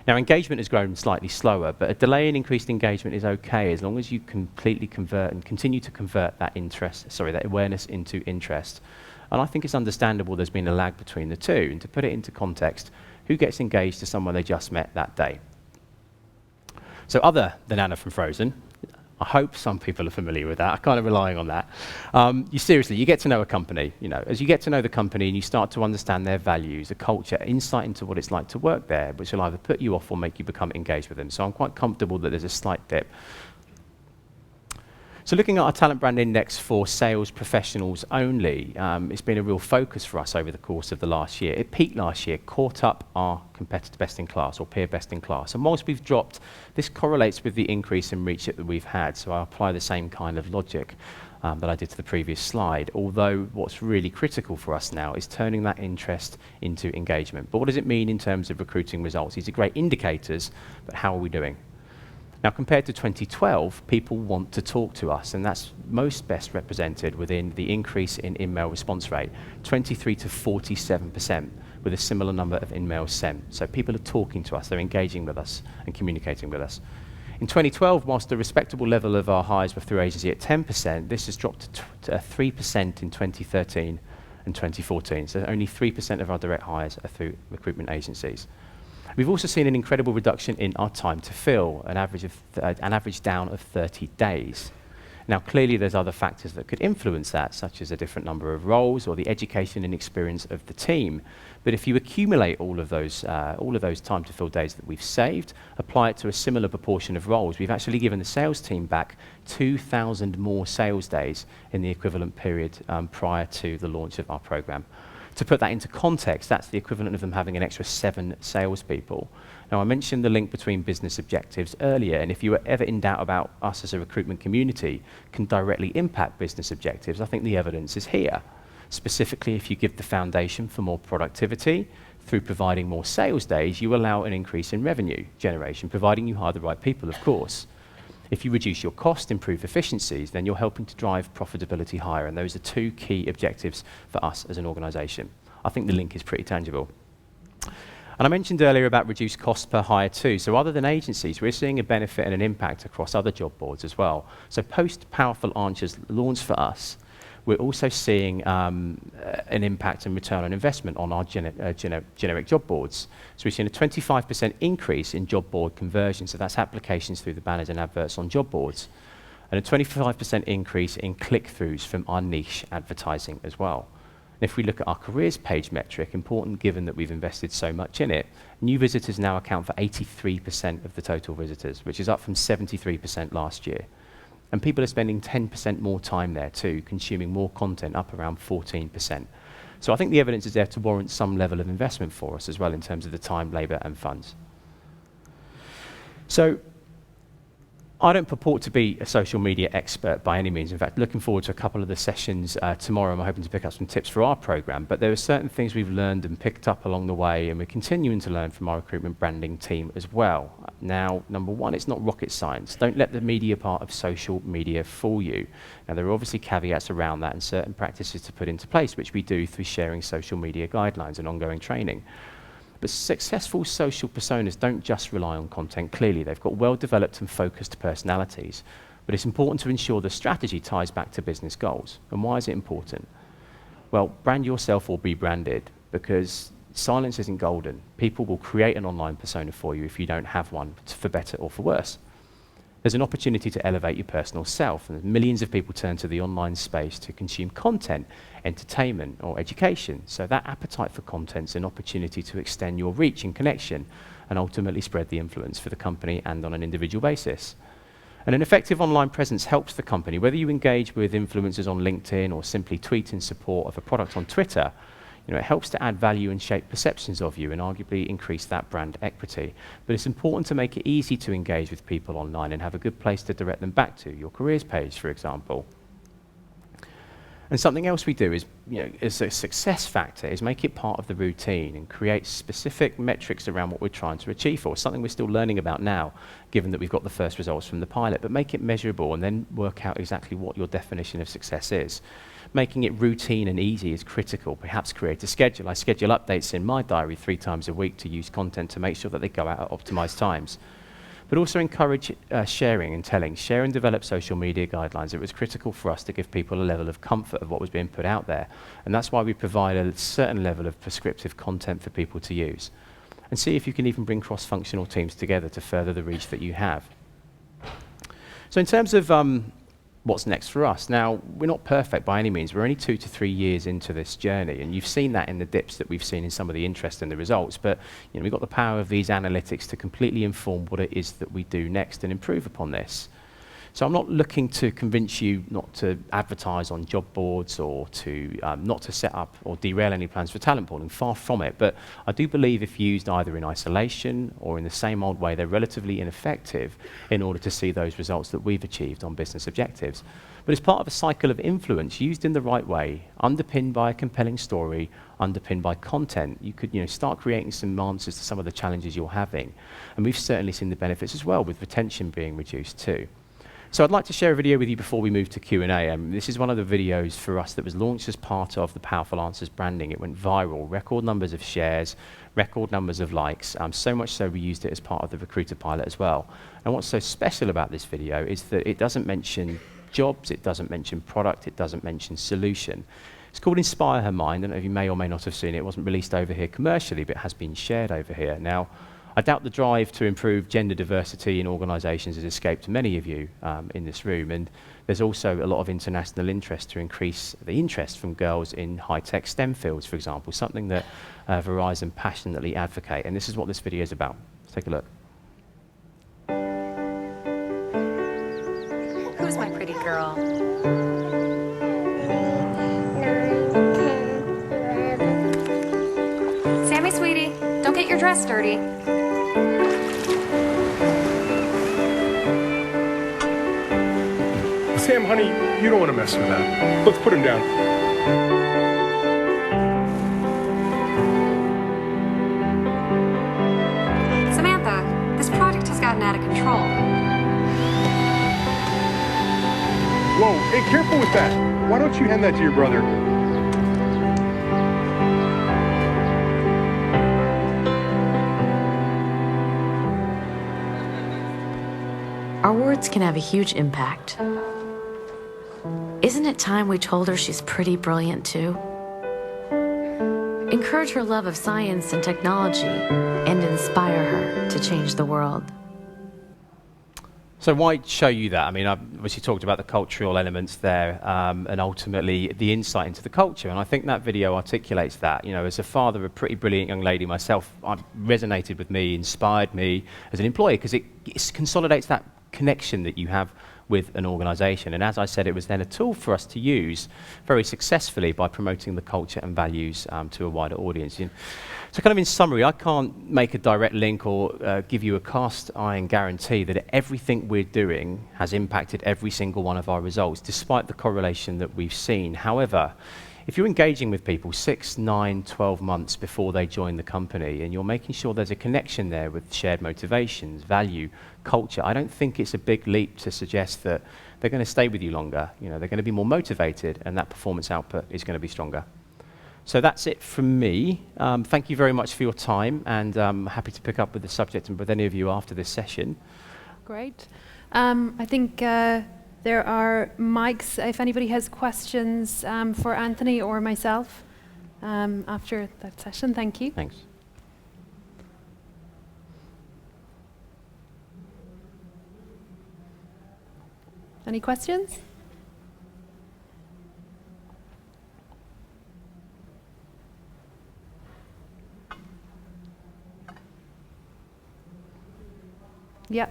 Now, engagement has grown slightly slower, but a delay in increased engagement is okay as long as you completely convert and continue to convert that that awareness into interest. And I think it's understandable there's been a lag between the two. And to put it into context, who gets engaged to someone they just met that day? So other than Anna from Frozen, I hope some people are familiar with that. I'm kind of relying on that. You get to know a company. As you get to know the company and you start to understand their values, the culture, insight into what it's like to work there, which will either put you off or make you become engaged with them. So I'm quite comfortable that there's a slight dip. So looking at our talent brand index for sales professionals only, it's been a real focus for us over the course of the last year. It peaked last year, caught up our competitor best in class or peer best in class. And whilst we've dropped, this correlates with the increase in reach that we've had. So I apply the same kind of logic that I did to the previous slide. Although what's really critical for us now is turning that interest into engagement. But what does it mean in terms of recruiting results? These are great indicators, but how are we doing? Now, compared to 2012, people want to talk to us, and that's most best represented within the increase in in-mail response rate, 23 to 47%, with a similar number of in-mails sent. So people are talking to us, they're engaging with us and communicating with us. In 2012, whilst the respectable level of our hires were through agency at 10%, this has dropped to 3% in 2013 and 2014. So only 3% of our direct hires are through recruitment agencies. We've also seen an incredible reduction in our time to fill, an average down of 30 days. Now, clearly there's other factors that could influence that, such as a different number of roles or the education and experience of the team. But if you accumulate all of those time to fill days that we've saved, apply it to a similar proportion of roles, we've actually given the sales team back 2,000 more sales days in the equivalent period prior to the launch of our program. To put that into context, that's the equivalent of them having an extra 7 salespeople. Now, I mentioned the link between business objectives earlier, and if you were ever in doubt about us as a recruitment community can directly impact business objectives, I think the evidence is here. Specifically, if you give the foundation for more productivity, through providing more sales days, you allow an increase in revenue generation, providing you hire the right people, of course. If you reduce your cost, improve efficiencies, then you're helping to drive profitability higher, and those are 2 key objectives for us as an organisation. I think the link is pretty tangible. And I mentioned earlier about reduced cost per hire too. So other than agencies, we're seeing a benefit and an impact across other job boards as well. So post Powerful Answers launch for us, we're also seeing an impact and return on investment on our generic job boards. So we've seen a 25% increase in job board conversion, so that's applications through the banners and adverts on job boards, and a 25% increase in click-throughs from our niche advertising as well. And if we look at our careers page metric, important given that we've invested so much in it, new visitors now account for 83% of the total visitors, which is up from 73% last year. And people are spending 10% more time there too, consuming more content, up around 14%. So I think the evidence is there to warrant some level of investment for us as well in terms of the time, labour and funds. So I don't purport to be a social media expert by any means. In fact, looking forward to a couple of the sessions tomorrow. I'm hoping to pick up some tips for our program. But there are certain things we've learned and picked up along the way, and we're continuing to learn from our recruitment branding team as well. Now, number one, it's not rocket science. Don't let the media part of social media fool you. Now, there are obviously caveats around that and certain practices to put into place, which we do through sharing social media guidelines and ongoing training. But successful social personas don't just rely on content. Clearly, they've got well-developed and focused personalities. But it's important to ensure the strategy ties back to business goals. And why is it important? Well, brand yourself or be branded, because silence isn't golden. People will create an online persona for you if you don't have one, for better or for worse. There's an opportunity to elevate your personal self, and millions of people turn to the online space to consume content, entertainment, or education. So that appetite for content is an opportunity to extend your reach and connection, and ultimately spread the influence for the company and on an individual basis. And an effective online presence helps the company, whether you engage with influencers on LinkedIn or simply tweet in support of a product on Twitter. It helps to add value and shape perceptions of you and arguably increase that brand equity. But it's important to make it easy to engage with people online and have a good place to direct them back to, your careers page, for example. And something else we do is, as a success factor, is make it part of the routine and create specific metrics around what we're trying to achieve for. Something we're still learning about now, given that we've got the first results from the pilot, but make it measurable and then work out exactly what your definition of success is. Making it routine and easy is critical. Perhaps create a schedule. I schedule updates in my diary 3 times a week to use content to make sure that they go out at optimized times. But also encourage sharing and telling. Share and develop social media guidelines. It was critical for us to give people a level of comfort of what was being put out there. And that's why we provide a certain level of prescriptive content for people to use. And see if you can even bring cross-functional teams together to further the reach that you have. So in terms of what's next for us? Now, we're not perfect by any means. We're only 2 to 3 years into this journey, and you've seen that in the dips that we've seen in some of the interest and the results. But we've got the power of these analytics to completely inform what it is that we do next and improve upon this. So I'm not looking to convince you not to advertise on job boards or to not to set up or derail any plans for talent pooling, far from it. But I do believe if used either in isolation or in the same old way, they're relatively ineffective in order to see those results that we've achieved on business objectives. But as part of a cycle of influence used in the right way, underpinned by a compelling story, underpinned by content, you could start creating some answers to some of the challenges you're having. And we've certainly seen the benefits as well, with retention being reduced too. So I'd like to share a video with you before we move to Q&A. This is one of the videos for us that was launched as part of the Powerful Answers branding. It went viral, record numbers of shares, record numbers of likes, so much so we used it as part of the recruiter pilot as well. And what's so special about this video is that it doesn't mention jobs, it doesn't mention product, it doesn't mention solution. It's called Inspire Her Mind. I don't know if you may or may not have seen it. It wasn't released over here commercially, but it has been shared over here. Now, I doubt the drive to improve gender diversity in organisations has escaped many of you in this room, and there's also a lot of international interest to increase the interest from girls in high-tech STEM fields, for example, something that Verizon passionately advocate, and this is what this video is about. Let's take a look. Who's my pretty girl? Sammy, sweetie, don't get your dress dirty. Sam, honey, you don't want to mess with that. Let's put him down. Samantha, this project has gotten out of control. Whoa, hey, careful with that. Why don't you hand that to your brother? Our words can have a huge impact. Isn't it time we told her she's pretty brilliant too? Encourage her love of science and technology and inspire her to change the world. So why show you that? I mean, I've obviously talked about the cultural elements there and ultimately the insight into the culture. And I think that video articulates that. As a father of a pretty brilliant young lady myself, it resonated with me, inspired me as an employee, because it consolidates that connection that you have with an organisation. And as I said, it was then a tool for us to use very successfully by promoting the culture and values to a wider audience. So kind of in summary, I can't make a direct link or give you a cast iron guarantee that everything we're doing has impacted every single one of our results, despite the correlation that we've seen. However, if you're engaging with people 6, 9, 12 months before they join the company and you're making sure there's a connection there with shared motivations, value, culture, I don't think it's a big leap to suggest that they're going to stay with you longer. They're going to be more motivated and that performance output is going to be stronger. So that's it from me. Thank you very much for your time, and I'm happy to pick up with the subject and with any of you after this session. Great. I think there are mics if anybody has questions for Anthony or myself after that session. Thank you. Thanks. Any questions? Yeah.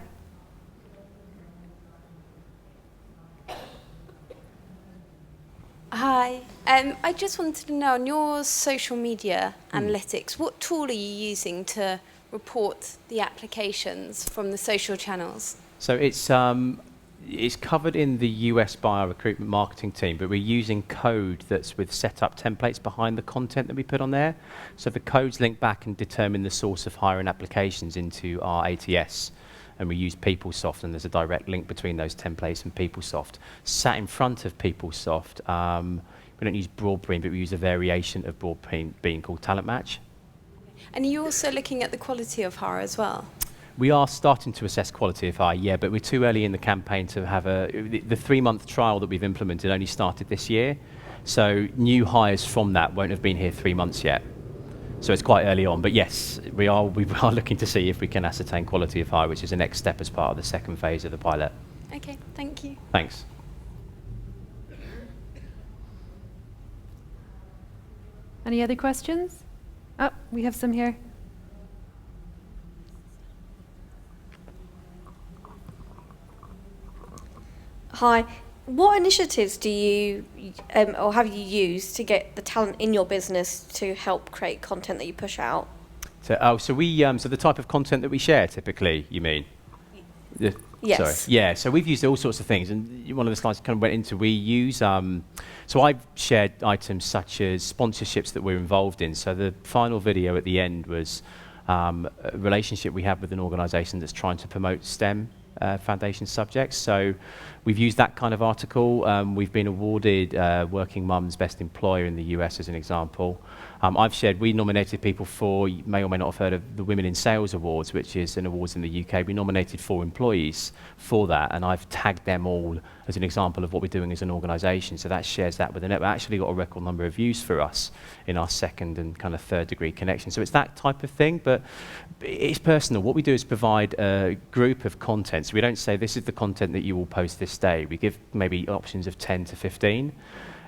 Hi. I just wanted to know, on your social media analytics, what tool are you using to report the applications from the social channels? So it's covered in the US by our recruitment marketing team, but we're using code that's with setup templates behind the content that we put on there. So the codes link back and determine the source of hiring applications into our ATS. And we use PeopleSoft, and there's a direct link between those templates and PeopleSoft. Sat in front of PeopleSoft, we don't use Broadbean, but we use a variation of Broadbean called Talent Match. And are you also looking at the quality of hire as well? We are starting to assess quality of hire, yeah, but we're too early in the campaign to have the 3-month trial that we've implemented only started this year. So new hires from that won't have been here 3 months yet. So it's quite early on, but yes, we are looking to see if we can ascertain quality of hire, which is the next step as part of the second phase of the pilot. Okay, thank you. Thanks. Any other questions? Oh, we have some here. Hi. What initiatives do you or have you used to get the talent in your business to help create content that you push out? So, so the type of content that we share typically, you mean? Yes. Sorry. Yeah, so we've used all sorts of things, and one of the slides kind of went into, we use, so I've shared items such as sponsorships that we're involved in. So the final video at the end was a relationship we have with an organisation that's trying to promote STEM foundation subjects. So we've used that kind of article. We've been awarded Working Mums Best Employer in the US as an example. I've shared, we nominated people for, you may or may not have heard of the Women in Sales Awards, which is an awards in the UK. We nominated 4 employees for that, and I've tagged them all as an example of what we're doing as an organisation. So that shares that with the network. Actually got a record number of views for us in our second and kind of third degree connection. So it's that type of thing, but it's personal. What we do is provide a group of content. So we don't say this is the content that you will post this day. We give maybe options of 10 to 15.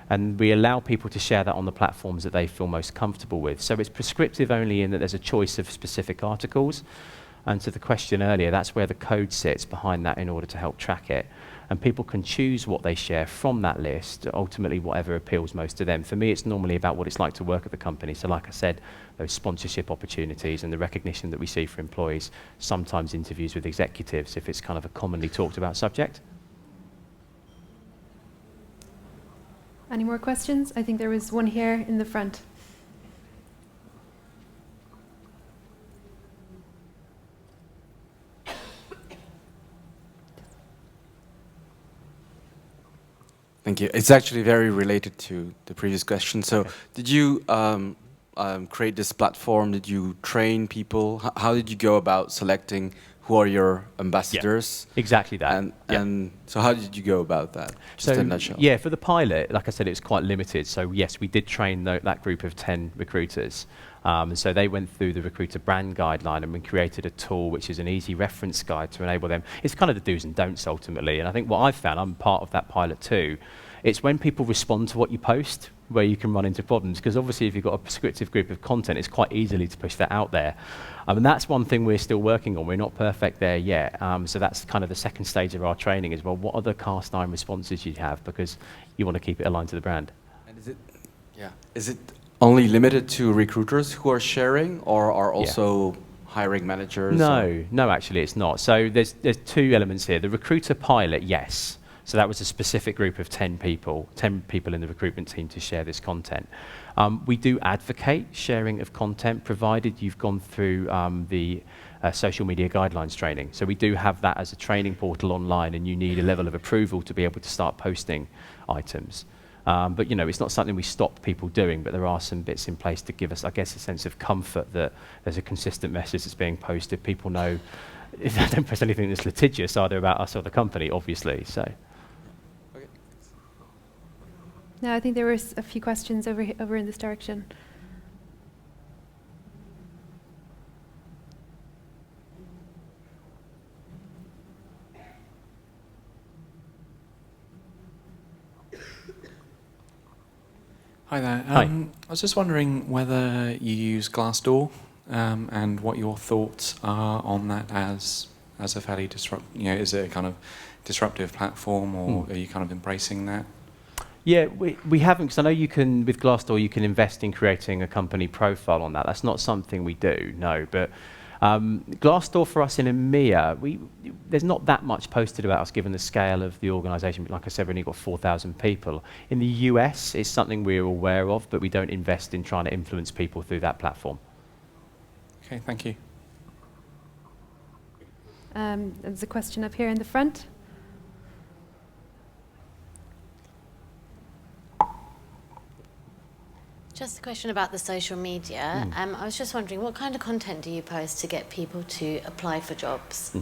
And we allow people to share that on the platforms that they feel most comfortable with. So it's prescriptive only in that there's a choice of specific articles. And to the question earlier, that's where the code sits behind that in order to help track it. And people can choose what they share from that list, ultimately whatever appeals most to them. For me, it's normally about what it's like to work at the company. So like I said, those sponsorship opportunities and the recognition that we see for employees, sometimes interviews with executives if it's kind of a commonly talked about subject. Any more questions? I think there was one here in the front. Thank you. It's actually very related to the previous question. So okay. Did you create this platform? Did you train people? How did you go about selecting who are your ambassadors? Yeah, exactly that. And so how did you go about that? Just in a nutshell. Yeah, for the pilot, like I said, it was quite limited. So yes, we did train that group of 10 recruiters. And so they went through the recruiter brand guideline, and we created a tool which is an easy reference guide to enable them. It's kind of the do's and don'ts ultimately. And I think what I've found, I'm part of that pilot too, it's when people respond to what you post where you can run into problems, because obviously if you've got a prescriptive group of content, it's quite easily to push that out there. And that's one thing we're still working on. We're not perfect there yet. So that's kind of the second stage of our training as well. What are the cast iron responses you have? Because you want to keep it aligned to the brand. And is it only limited to recruiters who are sharing, or are also hiring managers? No, actually it's not. So there's 2 elements here. The recruiter pilot, yes. So that was a specific group of 10 people in the recruitment team to share this content. We do advocate sharing of content, provided you've gone through the social media guidelines training. So we do have that as a training portal online, and you need a level of approval to be able to start posting items. But you know, it's not something we stop people doing, but there are some bits in place to give us, I guess, a sense of comfort that there's a consistent message that's being posted. People know if they don't post anything that's litigious, either about us or the company, obviously. So. No, I think there were a few questions over in this direction. Hi there. Hi. I was just wondering whether you use Glassdoor and what your thoughts are on that as a fairly is it a kind of disruptive platform, or are you kind of embracing that? Yeah, we haven't, because I know you can, with Glassdoor, you can invest in creating a company profile on that. That's not something we do, no. But Glassdoor for us in EMEA, there's not that much posted about us given the scale of the organisation. Like I said, we've only got 4,000 people. In the US, it's something we're aware of, but we don't invest in trying to influence people through that platform. Okay, thank you. There's a question up here in the front. Just a question about the social media. I was just wondering, what kind of content do you post to get people to apply for jobs?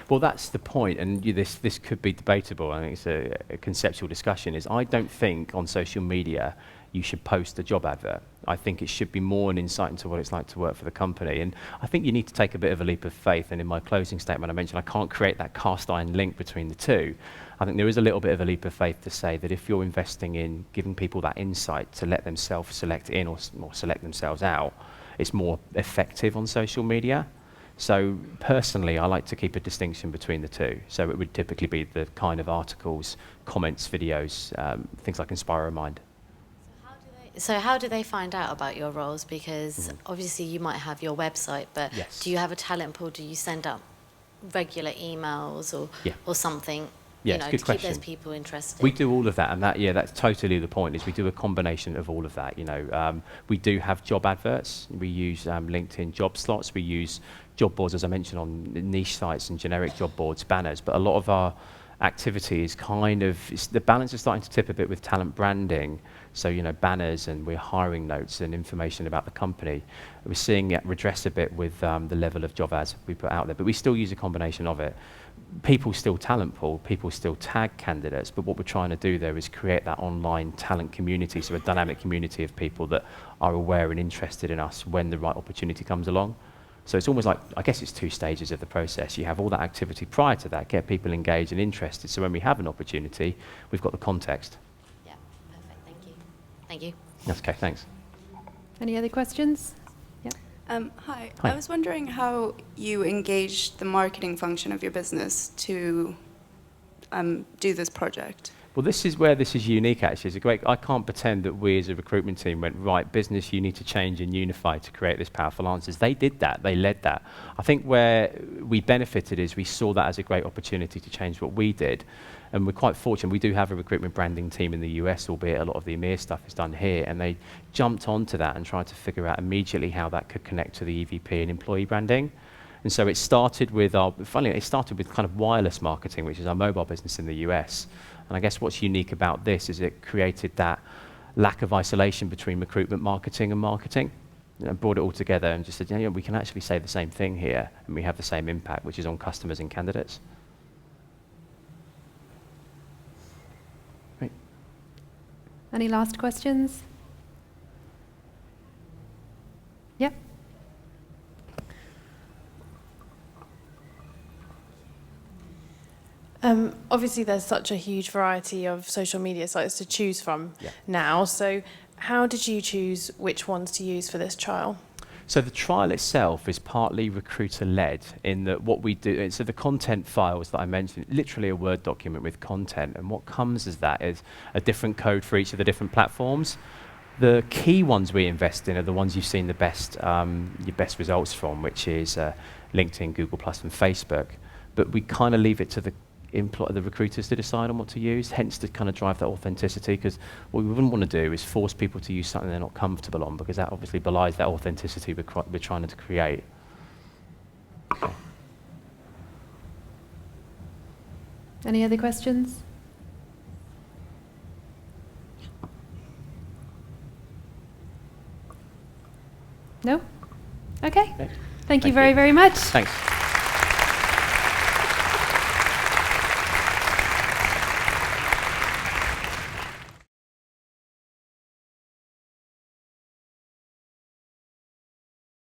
Well, that's the point, and this could be debatable. I think it's a conceptual discussion. Is I don't think on social media you should post a job advert. I think it should be more an insight into what it's like to work for the company. And I think you need to take a bit of a leap of faith. And in my closing statement, I mentioned I can't create that cast iron link between the two. I think there is a little bit of a leap of faith to say that if you're investing in giving people that insight to let them self-select in or select themselves out, it's more effective on social media. So personally, I like to keep a distinction between the two. So it would typically be the kind of articles, comments, videos, things like Inspire a Mind. So how do they find out about your roles? Because obviously you might have your website, but do you have a talent pool? Do you send out regular emails or something? Yeah, it's a good to question. keep those people interested. We do all of that, and that's totally the point. Is we do a combination of all of that. We do have job adverts. We use LinkedIn job slots. We use job boards, as I mentioned, on niche sites and generic job boards, banners. But a lot of our activity is the balance is starting to tip a bit with talent branding. So banners, and we're hiring notes and information about the company. We're seeing it redress a bit with the level of job ads we put out there, but we still use a combination of it. People still talent pool, people still tag candidates, but what we're trying to do there is create that online talent community, so a dynamic community of people that are aware and interested in us when the right opportunity comes along. So it's almost like, I guess it's two stages of the process. You have all that activity prior to that, get people engaged and interested, so when we have an opportunity, we've got the context. Yeah, perfect, thank you. Thank you. That's okay, thanks. Any other questions? Hi. I was wondering how you engaged the marketing function of your business to do this project. Well, this is where this is unique, actually. It's I can't pretend that we as a recruitment team went, right, business, you need to change and unify to create this powerful answers. They did that. They led that. I think where we benefited is we saw that as a great opportunity to change what we did. And we're quite fortunate. We do have a recruitment branding team in the US, albeit a lot of the EMEA stuff is done here. And they jumped onto that and tried to figure out immediately how that could connect to the EVP and employee branding. And so it started with it started with kind of wireless marketing, which is our mobile business in the US. And I guess what's unique about this is it created that lack of isolation between recruitment marketing and marketing. Brought it all together and just said, we can actually say the same thing here, and we have the same impact, which is on customers and candidates. Great. Any last questions? Yep. Obviously, there's such a huge variety of social media sites to choose from now. So how did you choose which ones to use for this trial? So the trial itself is partly recruiter-led in that what we do, so the content files that I mentioned, literally a Word document with content, and what comes as that is a different code for each of the different platforms. The key ones we invest in are the ones you've seen your best results from, which is LinkedIn, Google+, and Facebook. But we kind of leave it to the recruiters to decide on what to use, hence to kind of drive that authenticity, because what we wouldn't want to do is force people to use something they're not comfortable on, because that obviously belies that authenticity we're trying to create. Okay. Any other questions? No? Okay. Thank you very, very much. Thanks.